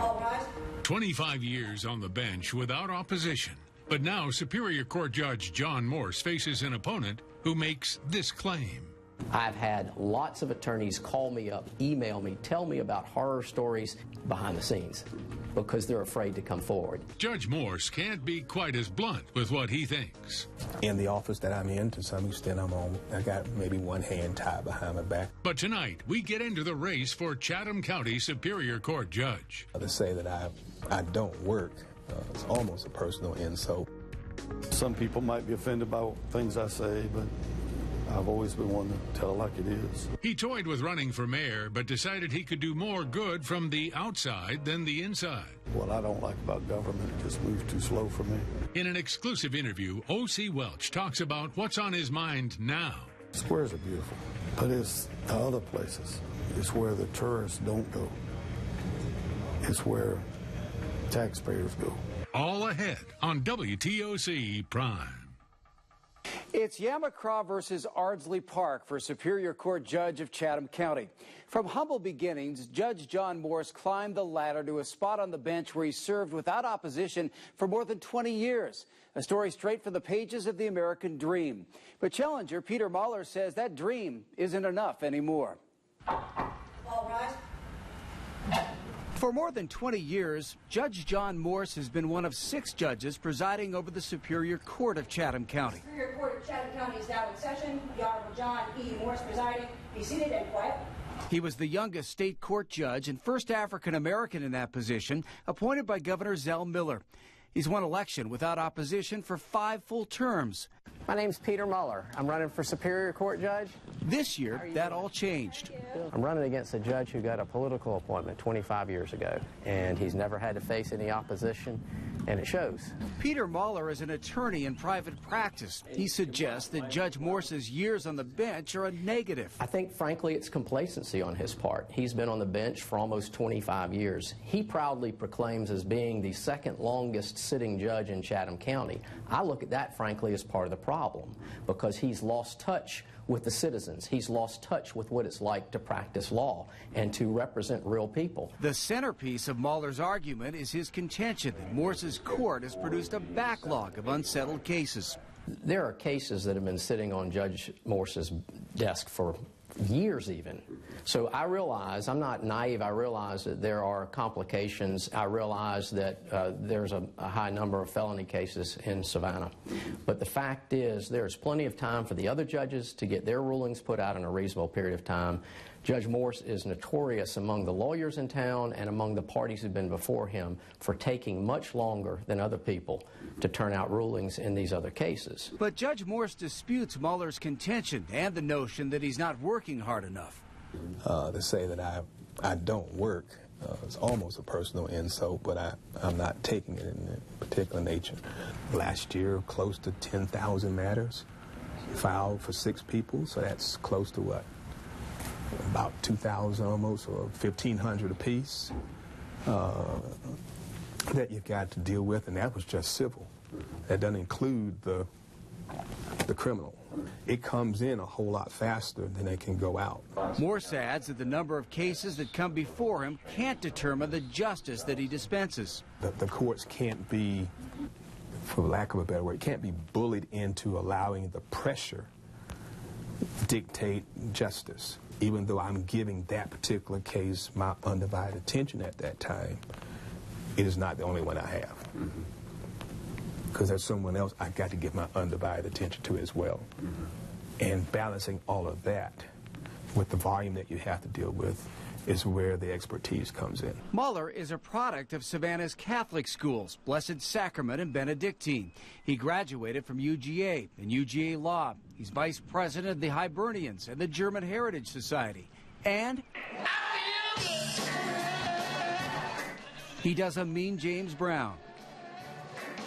All rise. 25 years on the bench without opposition. But now Superior Court Judge John Morse faces an opponent who makes this claim. I've had lots of attorneys call me up, email me, tell me about horror stories behind the scenes because they're afraid to come forward. Judge Morse can't be quite as blunt with what he thinks. In the office that I'm in, to some extent, I got maybe one hand tied behind my back. But tonight, we get into the race for Chatham County Superior Court Judge. To say that I don't work, it's almost a personal insult. Some people might be offended by things I say, but I've always been one to tell it like it is. He toyed with running for mayor, but decided he could do more good from the outside than the inside. What I don't like about government, it just moves too slow for me. In an exclusive interview, O.C. Welch talks about what's on his mind now. Squares are beautiful, but it's the other places. It's where the tourists don't go. It's where taxpayers go. All ahead on WTOC Prime. It's Yamacraw versus Ardsley Park for Superior Court Judge of Chatham County. From humble beginnings, Judge John Morse climbed the ladder to a spot on the bench where he served without opposition for more than 20 years. A story straight from the pages of the American dream. But challenger Peter Muller says that dream isn't enough anymore. All rise. For more than 20 years, Judge John Morse has been one of 6 judges presiding over the Superior Court of Chatham County. Superior Court of Chatham County is now in session. The Honorable John E. Morse presiding. Be seated and quiet. He was the youngest state court judge and first African-American in that position, appointed by Governor Zell Miller. He's won election without opposition for 5 full terms. My name's Peter Muller. I'm running for Superior Court Judge. This year, that all changed. I'm running against a judge who got a political appointment 25 years ago, and he's never had to face any opposition, and it shows. Peter Muller is an attorney in private practice. He suggests that Judge Morse's years on the bench are a negative. I think, frankly, it's complacency on his part. He's been on the bench for almost 25 years. He proudly proclaims as being the second longest sitting judge in Chatham County. I look at that, frankly, as part of the problem, because he's lost touch with the citizens. He's lost touch with what it's like to practice law and to represent real people. The centerpiece of Muller's argument is his contention that Morse's court has produced a backlog of unsettled cases. There are cases that have been sitting on Judge Morse's desk for years even. So I realize, I'm not naive, I realize that there are complications. I realize that there's a high number of felony cases in Savannah. But the fact is, there's plenty of time for the other judges to get their rulings put out in a reasonable period of time. Judge Morse is notorious among the lawyers in town and among the parties who've been before him for taking much longer than other people to turn out rulings in these other cases. But Judge Morse disputes Muller's contention and the notion that he's not working hard enough. To say that I don't work, it's almost a personal insult, but I'm not taking it in a particular nature. Last year, close to 10,000 matters filed for 6 people, so that's close to what? About 2,000 almost, or 1,500 apiece that you've got to deal with, and that was just civil. That doesn't include the criminal. It comes in a whole lot faster than it can go out. Morse adds that the number of cases that come before him can't determine the justice that he dispenses. The courts can't be, for lack of a better word, can't be bullied into allowing the pressure dictate justice. Even though I'm giving that particular case my undivided attention at that time, it is not the only one I have. Because there's someone else I got to give my undivided attention to as well. And balancing all of that with the volume that you have to deal with is where the expertise comes in. Muller is a product of Savannah's Catholic schools, Blessed Sacrament and Benedictine. He graduated from UGA and UGA Law. He's vice president of the Hibernians and the German Heritage Society. And he does a mean James Brown.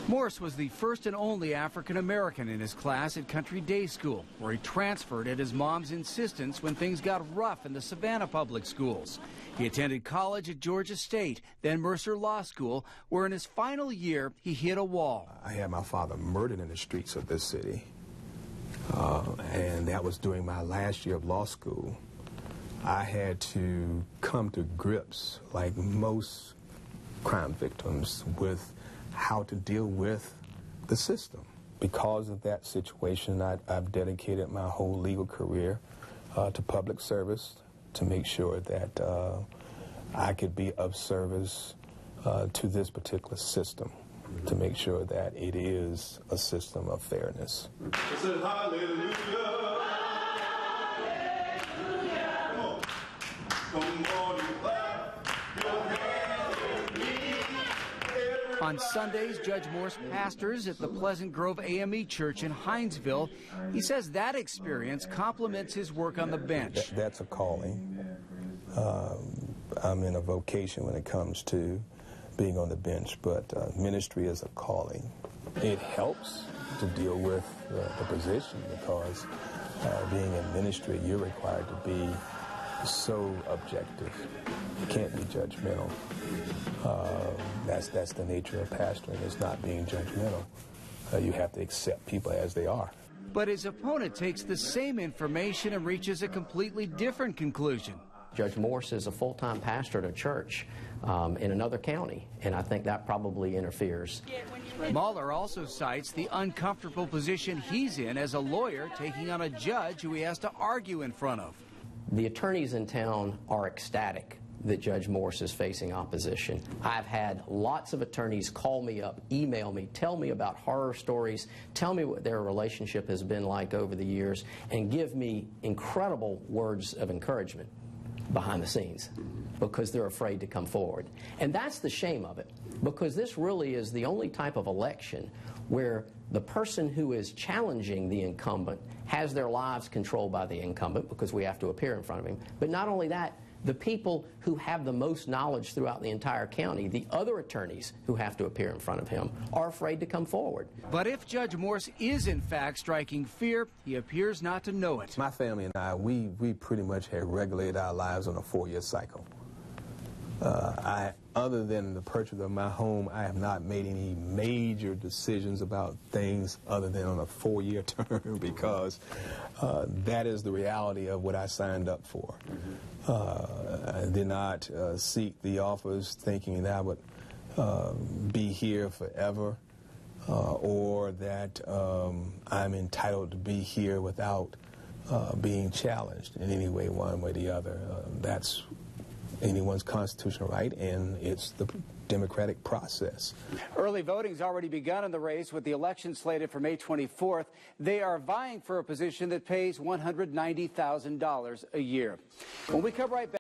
Morse was the first and only African-American in his class at Country Day School, where he transferred at his mom's insistence when things got rough in the Savannah public schools. He attended college at Georgia State, then Mercer Law School, where in his final year he hit a wall. I had my father murdered in the streets of this city, and that was during my last year of law school. I had to come to grips, like most crime victims with how to deal with the system. Because of that situation, I've dedicated my whole legal career to public service to make sure that I could be of service to this particular system, to make sure that it is a system of fairness. It says hallelujah. Come on, you clap your hands with me. On Sundays, Judge Morse pastors at the Pleasant Grove AME Church in Hinesville. He says that experience complements his work on the bench. That's a calling. I'm in a vocation when it comes to being on the bench, but ministry is a calling. It helps to deal with the position because being in ministry, you're required to be so objective. You can't be judgmental. That's the nature of pastoring, is not being judgmental. You have to accept people as they are. But his opponent takes the same information and reaches a completely different conclusion. Judge Morse is a full-time pastor at a church in another county, and I think that probably interferes. Muller also cites the uncomfortable position he's in as a lawyer taking on a judge who he has to argue in front of. The attorneys in town are ecstatic that Judge Morse is facing opposition. I've had lots of attorneys call me up, email me, tell me about horror stories, tell me what their relationship has been like over the years, and give me incredible words of encouragement behind the scenes because they're afraid to come forward. And that's the shame of it, because this really is the only type of election where the person who is challenging the incumbent has their lives controlled by the incumbent because we have to appear in front of him. But not only that, the people who have the most knowledge throughout the entire county, the other attorneys who have to appear in front of him, are afraid to come forward. But if Judge Morse is in fact striking fear, he appears not to know it. My family and I, we pretty much have regulated our lives on a 4-year cycle. Other than the purchase of my home, I have not made any major decisions about things other than on a 4-year term because that is the reality of what I signed up for. I did not seek the offers thinking that I would be here forever or that I'm entitled to be here without being challenged in any way, one way or the other. That's anyone's constitutional right, and it's the democratic process. Early voting's already begun in the race with the election slated for May 24th. They are vying for a position that pays $190,000 a year. When we come right back.